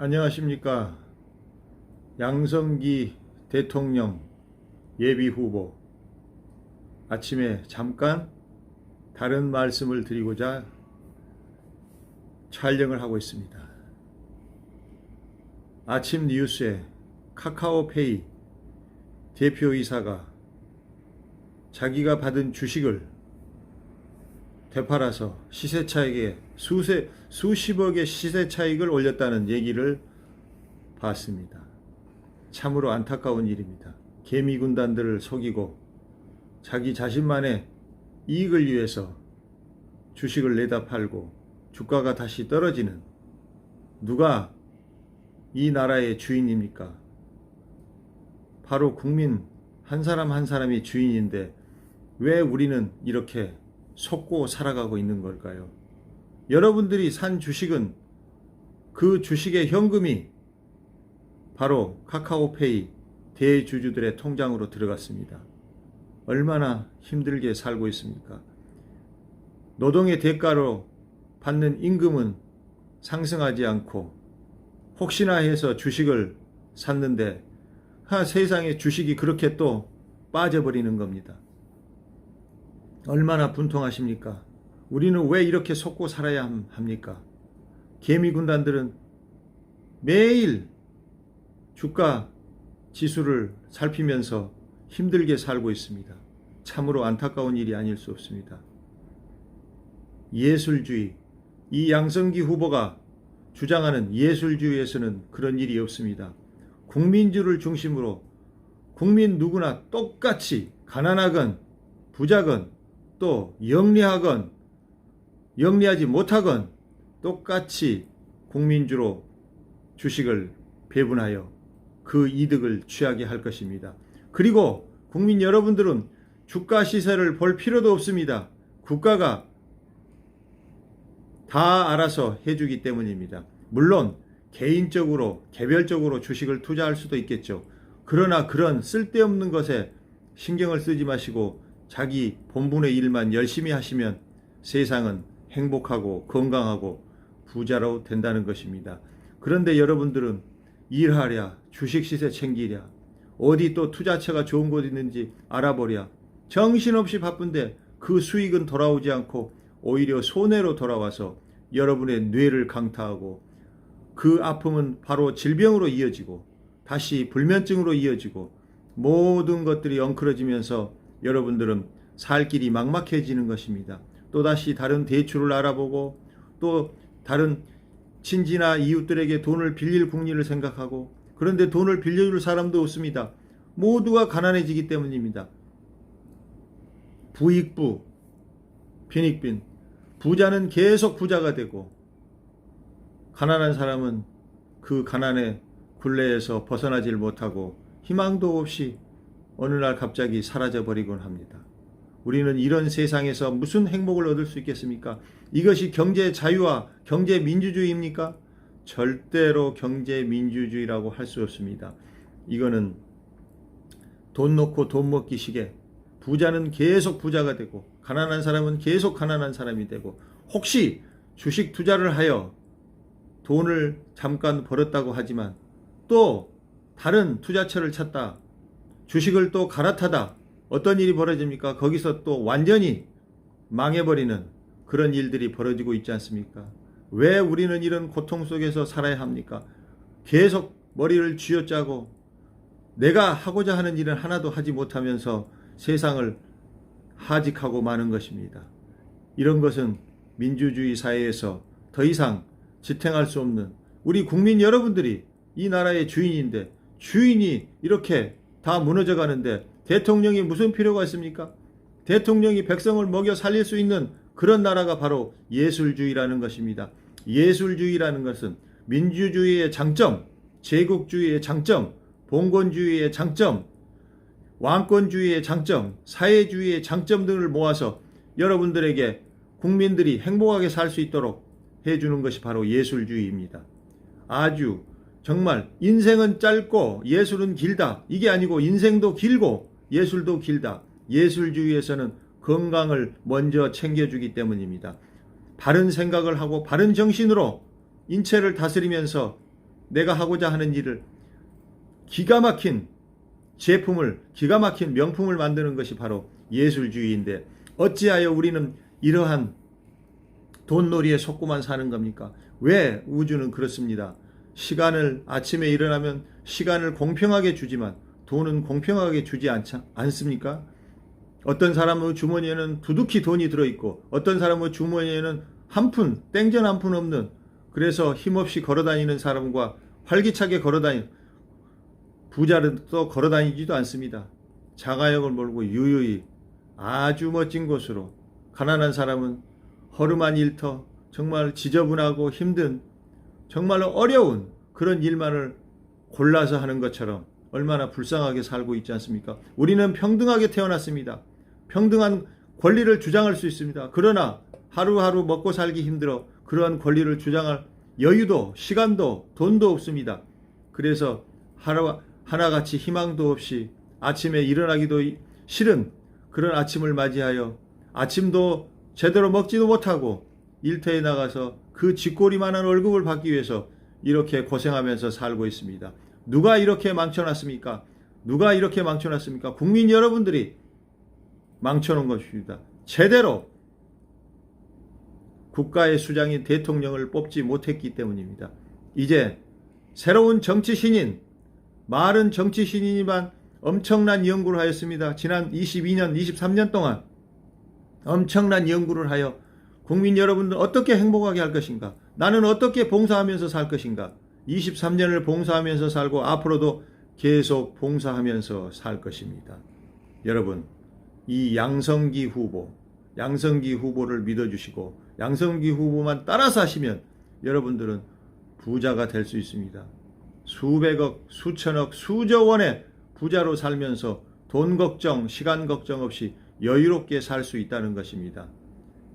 안녕하십니까. 양성기 대통령 예비후보 아침에 잠깐 다른 말씀을 드리고자 촬영을 하고 있습니다. 아침 뉴스에 카카오페이 대표이사가 자기가 받은 주식을 되팔아서 시세 차익에 수십억의 시세 차익을 올렸다는 얘기를 봤습니다. 참으로 안타까운 일입니다. 개미 군단들을 속이고 자기 자신만의 이익을 위해서 주식을 내다 팔고 주가가 다시 떨어지는, 누가 이 나라의 주인입니까? 바로 국민 한 사람 한 사람이 주인인데 왜 우리는 이렇게 속고 살아가고 있는 걸까요? 여러분들이 산 주식은 그 주식의 현금이 바로 카카오페이 대주주들의 통장으로 들어갔습니다. 얼마나 힘들게 살고 있습니까? 노동의 대가로 받는 임금은 상승하지 않고 혹시나 해서 주식을 샀는데 세상에 주식이 그렇게 또 빠져버리는 겁니다. 얼마나 분통하십니까? 우리는 왜 이렇게 속고 살아야 합니까? 개미 군단들은 매일 주가 지수를 살피면서 힘들게 살고 있습니다. 참으로 안타까운 일이 아닐 수 없습니다. 예술주의, 이 양성기 후보가 주장하는 예술주의에서는 그런 일이 없습니다. 국민주를 중심으로 국민 누구나 똑같이 가난하건 부자건 또 영리하건 영리하지 못하건 똑같이 국민주로 주식을 배분하여 그 이득을 취하게 할 것입니다. 그리고 국민 여러분들은 주가 시세를 볼 필요도 없습니다. 국가가 다 알아서 해주기 때문입니다. 물론 개인적으로 개별적으로 주식을 투자할 수도 있겠죠. 그러나 그런 쓸데없는 것에 신경을 쓰지 마시고 자기 본분의 일만 열심히 하시면 세상은 행복하고 건강하고 부자로 된다는 것입니다. 그런데 여러분들은 일하랴, 주식 시세 챙기랴, 어디 또 투자처가 좋은 곳 있는지 알아보랴, 정신없이 바쁜데 그 수익은 돌아오지 않고 오히려 손해로 돌아와서 여러분의 뇌를 강타하고 그 아픔은 바로 질병으로 이어지고 다시 불면증으로 이어지고 모든 것들이 엉클어지면서 여러분들은 살 길이 막막해지는 것입니다. 또다시 다른 대출을 알아보고 또 다른 친지나 이웃들에게 돈을 빌릴 궁리를 생각하고, 그런데 돈을 빌려줄 사람도 없습니다. 모두가 가난해지기 때문입니다. 부익부, 빈익빈, 부자는 계속 부자가 되고 가난한 사람은 그 가난의 굴레에서 벗어나질 못하고 희망도 없이 어느 날 갑자기 사라져버리곤 합니다. 우리는 이런 세상에서 무슨 행복을 얻을 수 있겠습니까? 이것이 경제 자유와 경제 민주주의입니까? 절대로 경제 민주주의라고 할 수 없습니다. 이거는 돈 놓고 돈 먹기 식의, 부자는 계속 부자가 되고 가난한 사람은 계속 가난한 사람이 되고, 혹시 주식 투자를 하여 돈을 잠깐 벌었다고 하지만 또 다른 투자처를 찾다 주식을 또 갈아타다 어떤 일이 벌어집니까? 거기서 또 완전히 망해버리는 그런 일들이 벌어지고 있지 않습니까? 왜 우리는 이런 고통 속에서 살아야 합니까? 계속 머리를 쥐어짜고 내가 하고자 하는 일은 하나도 하지 못하면서 세상을 하직하고 마는 것입니다. 이런 것은 민주주의 사회에서 더 이상 지탱할 수 없는, 우리 국민 여러분들이 이 나라의 주인인데 주인이 이렇게 다 무너져 가는데 대통령이 무슨 필요가 있습니까? 대통령이 백성을 먹여 살릴 수 있는 그런 나라가 바로 예술주의라는 것입니다. 예술주의라는 것은 민주주의의 장점, 제국주의의 장점, 봉건주의의 장점, 왕권주의의 장점, 사회주의의 장점 등을 모아서 여러분들에게 국민들이 행복하게 살 수 있도록 해주는 것이 바로 예술주의입니다. 아주 정말 인생은 짧고 예술은 길다, 이게 아니고 인생도 길고 예술도 길다. 예술주의에서는 건강을 먼저 챙겨주기 때문입니다. 바른 생각을 하고 바른 정신으로 인체를 다스리면서 내가 하고자 하는 일을 기가 막힌 제품을, 기가 막힌 명품을 만드는 것이 바로 예술주의인데 어찌하여 우리는 이러한 돈놀이에 속고만 사는 겁니까? 왜 우주는 그렇습니다. 시간을 아침에 일어나면 시간을 공평하게 주지만 돈은 공평하게 주지 않습니까? 어떤 사람의 주머니에는 두둑히 돈이 들어있고 어떤 사람의 주머니에는 한 푼, 땡전 한 푼 없는, 그래서 힘없이 걸어다니는 사람과 활기차게 걸어다니는 부자는 또 걸어다니지도 않습니다. 자가용을 몰고 유유히 아주 멋진 곳으로, 가난한 사람은 허름한 일터, 정말 지저분하고 힘든, 정말로 어려운 그런 일만을 골라서 하는 것처럼 얼마나 불쌍하게 살고 있지 않습니까? 우리는 평등하게 태어났습니다. 평등한 권리를 주장할 수 있습니다. 그러나 하루하루 먹고 살기 힘들어 그러한 권리를 주장할 여유도, 시간도, 돈도 없습니다. 그래서 하나같이 희망도 없이 아침에 일어나기도 싫은 그런 아침을 맞이하여 아침도 제대로 먹지도 못하고 일터에 나가서 그 쥐꼬리만한 월급을 받기 위해서 이렇게 고생하면서 살고 있습니다. 누가 이렇게 망쳐놨습니까? 누가 이렇게 망쳐놨습니까? 국민 여러분들이 망쳐놓은 것입니다. 제대로 국가의 수장인 대통령을 뽑지 못했기 때문입니다. 이제 새로운 정치 신인, 말은 정치 신인이지만 엄청난 연구를 하였습니다. 지난 22년, 23년 동안 엄청난 연구를 하여 국민 여러분들 어떻게 행복하게 할 것인가? 나는 어떻게 봉사하면서 살 것인가? 23년을 봉사하면서 살고 앞으로도 계속 봉사하면서 살 것입니다. 여러분, 이 양성기 후보를 믿어주시고 양성기 후보만 따라서 하시면 여러분들은 부자가 될 수 있습니다. 수백억, 수천억, 수조 원의 부자로 살면서 돈 걱정, 시간 걱정 없이 여유롭게 살 수 있다는 것입니다.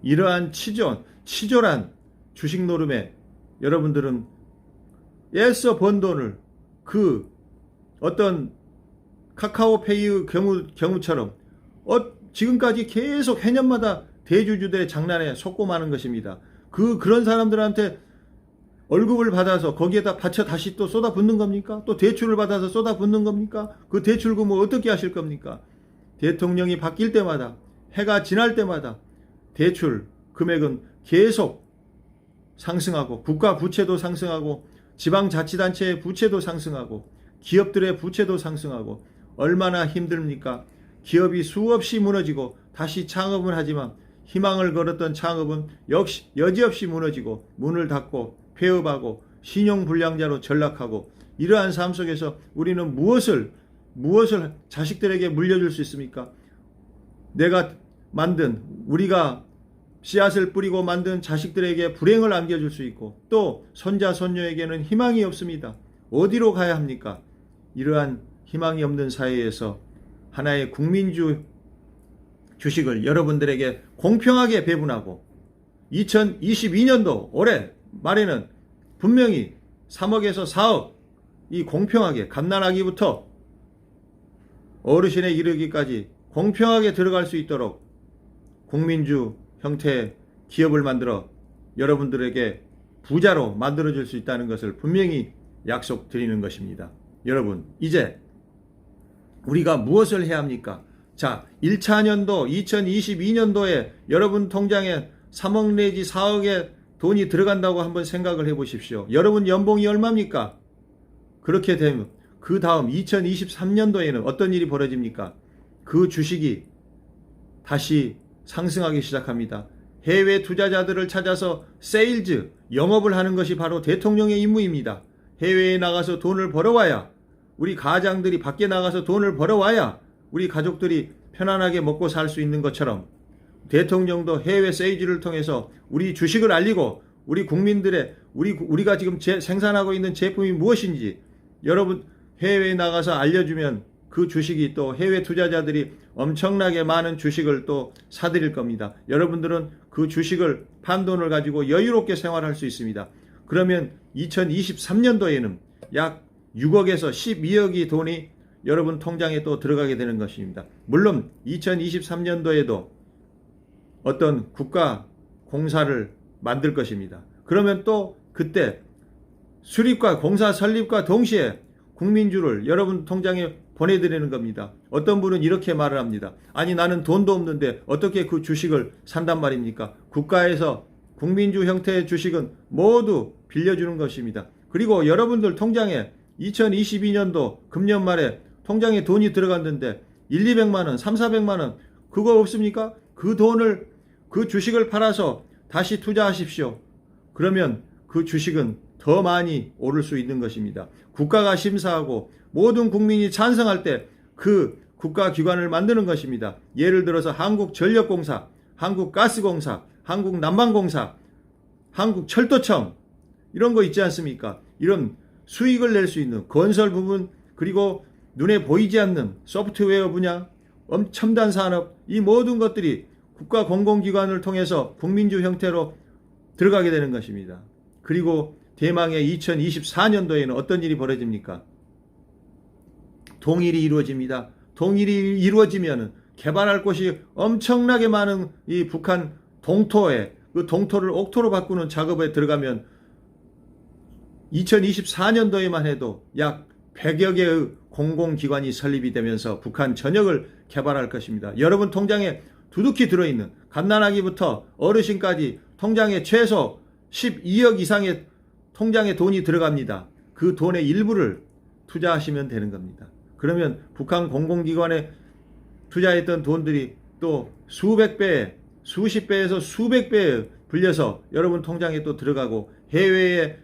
이러한 치졸한 주식 노름에 여러분들은 애써 번 돈을 그 어떤 카카오페이의 경우처럼 지금까지 계속 해년마다 대주주들의 장난에 속고 마는 것입니다. 그런 사람들한테 월급을 받아서 거기에다 받쳐 다시 또 쏟아붓는 겁니까? 또 대출을 받아서 쏟아붓는 겁니까? 그 대출금을 어떻게 하실 겁니까? 대통령이 바뀔 때마다, 해가 지날 때마다 대출 금액은 계속 상승하고 국가 부채도 상승하고 지방자치단체의 부채도 상승하고 기업들의 부채도 상승하고 얼마나 힘듭니까? 기업이 수없이 무너지고 다시 창업을 하지만 희망을 걸었던 창업은 역시 여지없이 무너지고 문을 닫고 폐업하고 신용불량자로 전락하고 이러한 삶 속에서 우리는 무엇을 자식들에게 물려줄 수 있습니까? 내가 만든, 우리가 씨앗을 뿌리고 만든 자식들에게 불행을 안겨줄 수 있고 또 손자 손녀에게는 희망이 없습니다. 어디로 가야 합니까? 이러한 희망이 없는 사회에서 하나의 국민주 주식을 여러분들에게 공평하게 배분하고 2022년도 올해 말에는 분명히 3억에서 4억 이 공평하게 갓난아기부터 어르신에 이르기까지 공평하게 들어갈 수 있도록 국민주 형태의 기업을 만들어 여러분들에게 부자로 만들어줄 수 있다는 것을 분명히 약속드리는 것입니다. 여러분, 이제 우리가 무엇을 해야 합니까? 자, 1차년도 2022년도에 여러분 통장에 3억 내지 4억의 돈이 들어간다고 한번 생각을 해보십시오. 여러분 연봉이 얼마입니까? 그렇게 되면 그 다음 2023년도에는 어떤 일이 벌어집니까? 그 주식이 다시 상승하기 시작합니다. 해외 투자자들을 찾아서 세일즈, 영업을 하는 것이 바로 대통령의 임무입니다. 해외에 나가서 돈을 벌어와야, 우리 가장들이 밖에 나가서 돈을 벌어와야 우리 가족들이 편안하게 먹고 살 수 있는 것처럼 대통령도 해외 세일즈를 통해서 우리 주식을 알리고 우리 국민들의 우리가 지금 생산하고 있는 제품이 무엇인지 여러분 해외에 나가서 알려주면 그 주식이 또 해외 투자자들이 엄청나게 많은 주식을 또 사들일 겁니다. 여러분들은 그 주식을 판 돈을 가지고 여유롭게 생활할 수 있습니다. 그러면 2023년도에는 약 6억에서 12억이 돈이 여러분 통장에 또 들어가게 되는 것입니다. 물론 2023년도에도 어떤 국가 공사를 만들 것입니다. 그러면 또 그때 수립과 공사 설립과 동시에 국민주를 여러분 통장에 보내드리는 겁니다. 어떤 분은 이렇게 말을 합니다. 아니 나는 돈도 없는데 어떻게 그 주식을 산단 말입니까? 국가에서 국민주 형태의 주식은 모두 빌려주는 것입니다. 그리고 여러분들 통장에 2022년도 금년 말에 통장에 돈이 들어갔는데 1, 200만 원, 3, 400만 원 그거 없습니까? 그 돈을 그 주식을 팔아서 다시 투자하십시오. 그러면 그 주식은 더 많이 오를 수 있는 것입니다. 국가가 심사하고 모든 국민이 찬성할 때 그 국가기관을 만드는 것입니다. 예를 들어서 한국전력공사, 한국가스공사, 한국난방공사, 한국철도청 이런 거 있지 않습니까? 이런 수익을 낼 수 있는 건설 부분 그리고 눈에 보이지 않는 소프트웨어 분야, 첨단 산업 이 모든 것들이 국가 공공기관을 통해서 국민주 형태로 들어가게 되는 것입니다. 그리고 대망의 2024년도에는 어떤 일이 벌어집니까? 동일이 이루어집니다. 동일이 이루어지면 개발할 곳이 엄청나게 많은 이 북한 동토에 그 동토를 옥토로 바꾸는 작업에 들어가면 2024년도에만 해도 약 100여 개의 공공기관이 설립이 되면서 북한 전역을 개발할 것입니다. 여러분 통장에 두둑히 들어있는 갓난아기부터 어르신까지 통장에 최소 12억 이상의 통장에 돈이 들어갑니다. 그 돈의 일부를 투자하시면 되는 겁니다. 그러면 북한 공공기관에 투자했던 돈들이 또 수백 배, 수십 배에서 수백 배에 불려서 여러분 통장에 또 들어가고 해외에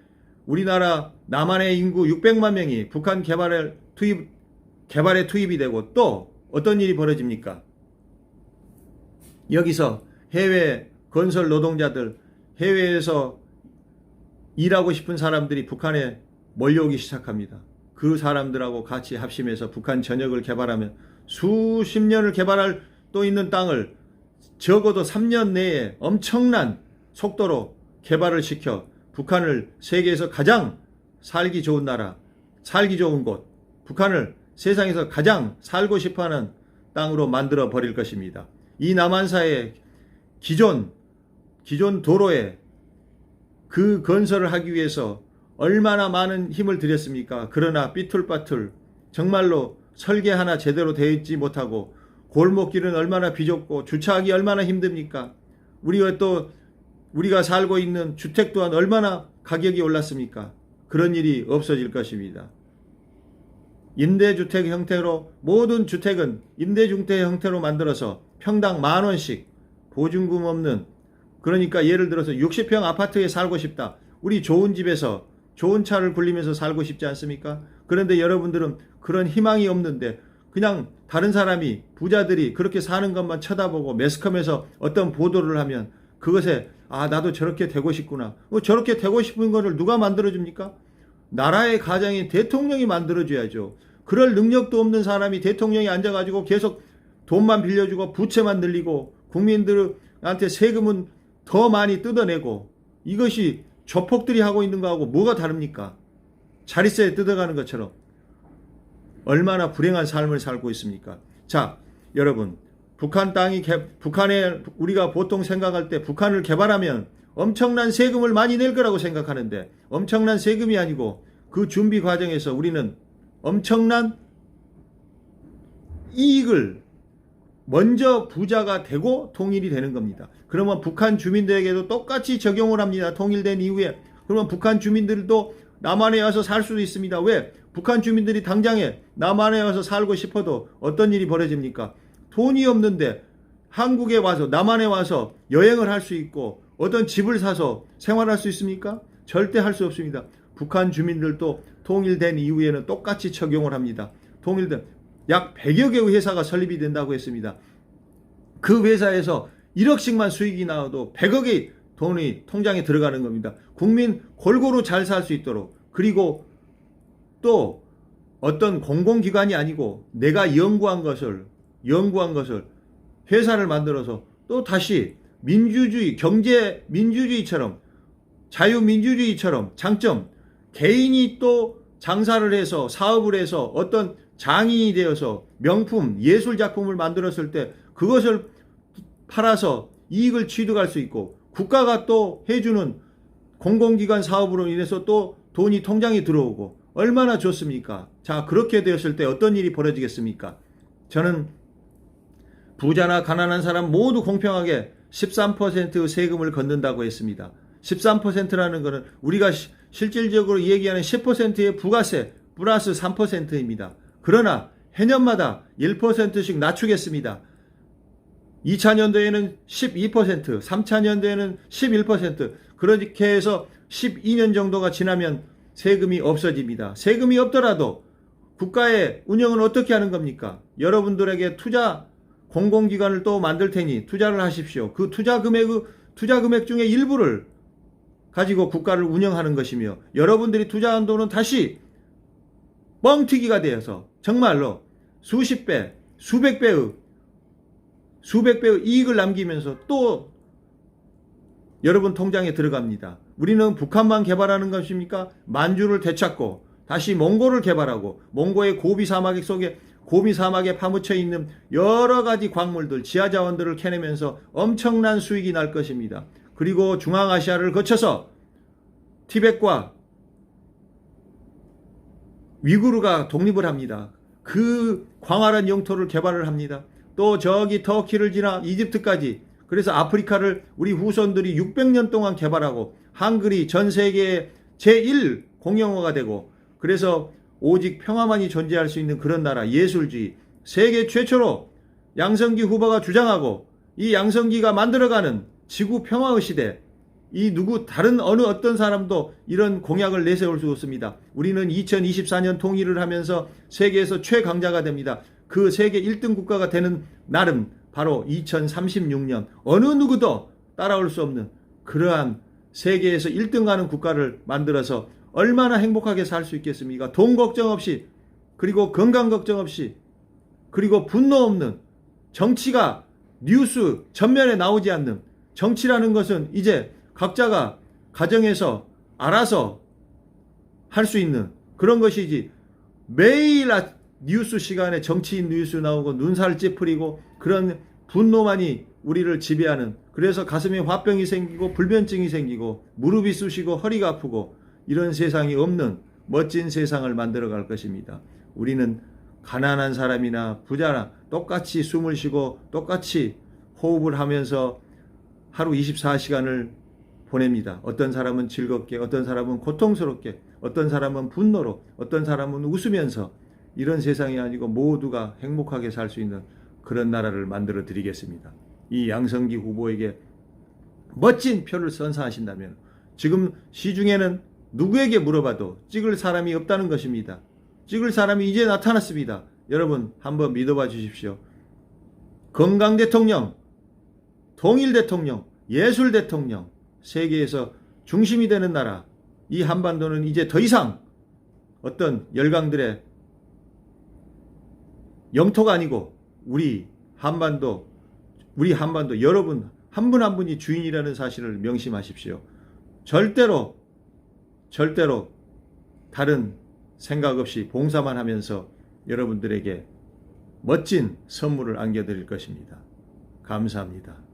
우리나라 남한의 인구 600만 명이 북한 개발에 투입이 되고 또 어떤 일이 벌어집니까? 여기서 해외 건설 노동자들, 해외에서 일하고 싶은 사람들이 북한에 몰려오기 시작합니다. 그 사람들하고 같이 합심해서 북한 전역을 개발하면 수십 년을 개발할 또 있는 땅을 적어도 3년 내에 엄청난 속도로 개발을 시켜 북한을 세계에서 가장 살기 좋은 나라, 살기 좋은 곳, 북한을 세상에서 가장 살고 싶어하는 땅으로 만들어 버릴 것입니다. 이 남한사의 기존 도로에 그 건설을 하기 위해서 얼마나 많은 힘을 들였습니까? 그러나 삐뚤빠뚤 정말로 설계 하나 제대로 되어 있지 못하고 골목길은 얼마나 비좁고 주차하기 얼마나 힘듭니까? 우리가 살고 있는 주택 또한 얼마나 가격이 올랐습니까? 그런 일이 없어질 것입니다. 임대주택 형태로 모든 주택은 임대주택 형태로 만들어서 평당 10,000원씩 보증금 없는 그러니까 예를 들어서 60평 아파트에 살고 싶다. 우리 좋은 집에서 좋은 차를 굴리면서 살고 싶지 않습니까? 그런데 여러분들은 그런 희망이 없는데 그냥 다른 사람이 부자들이 그렇게 사는 것만 쳐다보고 매스컴에서 어떤 보도를 하면 그것에 나도 저렇게 되고 싶구나. 저렇게 되고 싶은 거를 누가 만들어줍니까? 나라의 가장인 대통령이 만들어줘야죠. 그럴 능력도 없는 사람이 대통령이 앉아가지고 계속 돈만 빌려주고 부채만 늘리고 국민들한테 세금은 더 많이 뜯어내고 이것이 조폭들이 하고 있는 거하고 뭐가 다릅니까? 자릿세에 뜯어가는 것처럼 얼마나 불행한 삶을 살고 있습니까? 자, 여러분 북한에 우리가 보통 생각할 때 북한을 개발하면 엄청난 세금을 많이 낼 거라고 생각하는데 엄청난 세금이 아니고 그 준비 과정에서 우리는 엄청난 이익을 먼저 부자가 되고 통일이 되는 겁니다. 그러면 북한 주민들에게도 똑같이 적용을 합니다. 통일된 이후에. 그러면 북한 주민들도 남한에 와서 살 수도 있습니다. 왜? 북한 주민들이 당장에 남한에 와서 살고 싶어도 어떤 일이 벌어집니까? 돈이 없는데 한국에 와서 남한에 와서 여행을 할 수 있고 어떤 집을 사서 생활할 수 있습니까? 절대 할 수 없습니다. 북한 주민들도 통일된 이후에는 똑같이 적용을 합니다. 통일된 약 100여 개의 회사가 설립이 된다고 했습니다. 그 회사에서 1억씩만 수익이 나와도 100억의 돈이 통장에 들어가는 겁니다. 국민 골고루 잘 살 수 있도록. 그리고 또 어떤 공공기관이 아니고 내가 연구한 것을 회사를 만들어서 또 다시 민주주의, 경제 민주주의처럼 자유민주주의처럼 장점 개인이 또 장사를 해서 사업을 해서 어떤 장인이 되어서 명품 예술작품을 만들었을 때 그것을 팔아서 이익을 취득할 수 있고 국가가 또 해주는 공공기관 사업으로 인해서 또 돈이 통장에 들어오고 얼마나 좋습니까? 자, 그렇게 되었을 때 어떤 일이 벌어지겠습니까? 저는 부자나 가난한 사람 모두 공평하게 13% 세금을 걷는다고 했습니다. 13%라는 것은 우리가 실질적으로 얘기하는 10%의 부가세 플러스 3%입니다. 그러나 해년마다 1%씩 낮추겠습니다. 2000년도에는 12%, 3000년도에는 11%, 그렇게 해서 12년 정도가 지나면 세금이 없어집니다. 세금이 없더라도 국가의 운영은 어떻게 하는 겁니까? 여러분들에게 투자 공공기관을 또 만들 테니 투자를 하십시오. 그 투자 금액 중에 일부를 가지고 국가를 운영하는 것이며, 여러분들이 투자한 돈은 다시 뻥튀기가 되어서 정말로 수십 배, 수백 배의 이익을 남기면서 또 여러분 통장에 들어갑니다. 우리는 북한만 개발하는 것입니까? 만주를 되찾고 다시 몽고를 개발하고, 몽고의 고비 사막에 파묻혀 있는 여러 가지 광물들, 지하자원들을 캐내면서 엄청난 수익이 날 것입니다. 그리고 중앙아시아를 거쳐서 티벳과 위구르가 독립을 합니다. 그 광활한 영토를 개발을 합니다. 또 저기 터키를 지나 이집트까지, 그래서 아프리카를 우리 후손들이 600년 동안 개발하고 한글이 전 세계의 제1 공용어가 되고, 그래서 오직 평화만이 존재할 수 있는 그런 나라, 예술주의, 세계 최초로 양성기 후보가 주장하고 이 양성기가 만들어가는 지구 평화의 시대, 이 다른 어느 어떤 사람도 이런 공약을 내세울 수 없습니다. 우리는 2024년 통일을 하면서 세계에서 최강자가 됩니다. 그 세계 1등 국가가 되는 날은 바로 2036년, 어느 누구도 따라올 수 없는 그러한 세계에서 1등하는 국가를 만들어서 얼마나 행복하게 살 수 있겠습니까? 돈 걱정 없이, 그리고 건강 걱정 없이, 그리고 분노 없는, 정치가 뉴스 전면에 나오지 않는, 정치라는 것은 이제 각자가 가정에서 알아서 할 수 있는 그런 것이지, 매일 뉴스 시간에 정치인 뉴스 나오고 눈살 찌푸리고 그런 분노만이 우리를 지배하는, 그래서 가슴에 화병이 생기고 불면증이 생기고 무릎이 쑤시고 허리가 아프고 이런 세상이 없는 멋진 세상을 만들어 갈 것입니다. 우리는 가난한 사람이나 부자나 똑같이 숨을 쉬고 똑같이 호흡을 하면서 하루 24시간을 보냅니다. 어떤 사람은 즐겁게, 어떤 사람은 고통스럽게, 어떤 사람은 분노로, 어떤 사람은 웃으면서, 이런 세상이 아니고 모두가 행복하게 살 수 있는 그런 나라를 만들어 드리겠습니다. 이 양성기 후보에게 멋진 표를 선사하신다면, 지금 시중에는 누구에게 물어봐도 찍을 사람이 없다는 것입니다. 찍을 사람이 이제 나타났습니다. 여러분 한번 믿어봐 주십시오. 건강 대통령, 통일 대통령, 예술 대통령, 세계에서 중심이 되는 나라, 이 한반도는 이제 더 이상 어떤 열강들의 영토가 아니고 우리 한반도 여러분 한 분 한 분이 주인이라는 사실을 명심하십시오. 절대로 다른 생각 없이 봉사만 하면서 여러분들에게 멋진 선물을 안겨드릴 것입니다. 감사합니다.